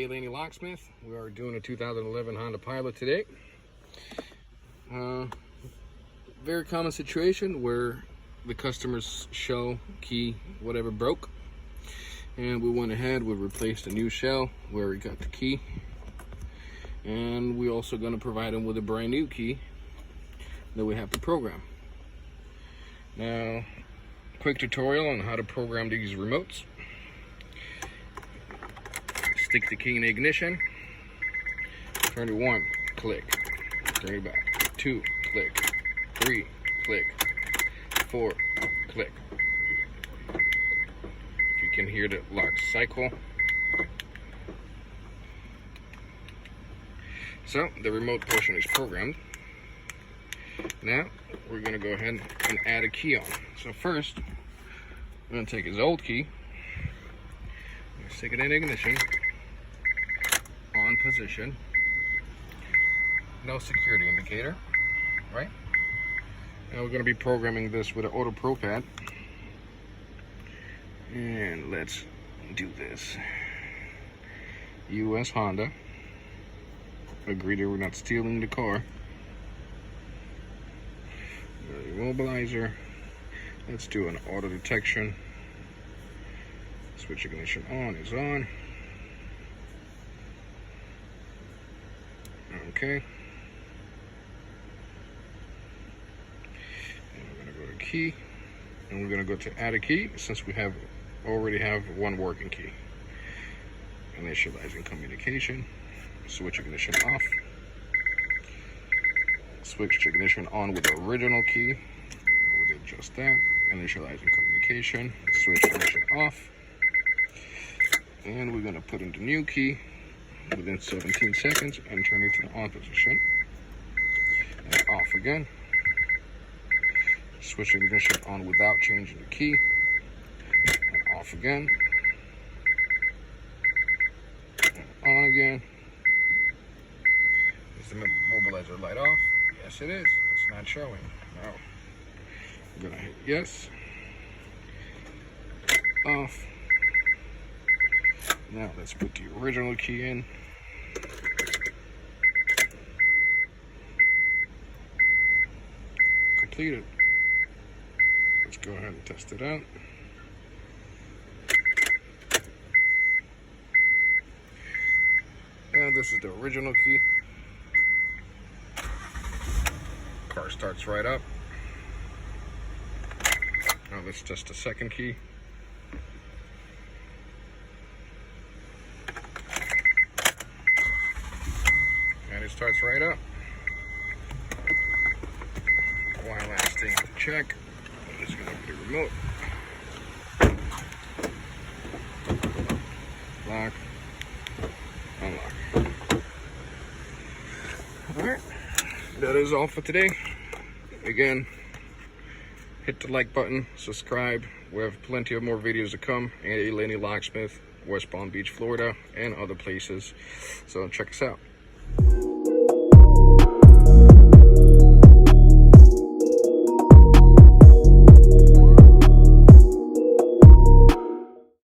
Laney Locksmith. We are doing a 2011 Honda Pilot today. Very common situation where the customer's shell, key, whatever broke, and we went ahead, we replaced a new shell where we got the key, and we also going to provide them with a brand new key that we have to program. Now, quick tutorial on how to program these remotes. Stick the key in the ignition, turn it 1, click, turn it back, 2, click, 3, click, 4, click. If you can hear the lock cycle. So the remote portion is programmed. Now we're going to go ahead and add a key on. So first, we're going to take his old key, stick it in ignition, on position, no security indicator, right? Now we're going to be programming this with an Autopropad, and let's do this. US Honda, agree that we're not stealing the car. Immobilizer, let's do an auto detection. Switch ignition on is on. Okay. And we're going to go to key, and we're going to go to add a key since we already have one working key. Initializing communication. Switch ignition off. Switch ignition on with the original key. We did just that. Initializing communication. Switch ignition off. And we're going to put in the new key within 17 seconds and turn it to the on position. And off again. Switch ignition on without changing the key. And off again. And on again. Is the mobilizer light off? Yes, it is. It's not showing. Now, I'm going to hit yes. Off. Now let's put the original key in. Completed. Let's go ahead and test it out. And this is the original key. Car starts right up. Now let's test the second key. And it starts right up. One last thing to check. I'm just gonna put the remote. Lock. Unlock. Alright. That is all for today. Again, hit the like button, subscribe. We have plenty of more videos to come. Laney Locksmith, West Palm Beach, Florida, and other places. So check us out.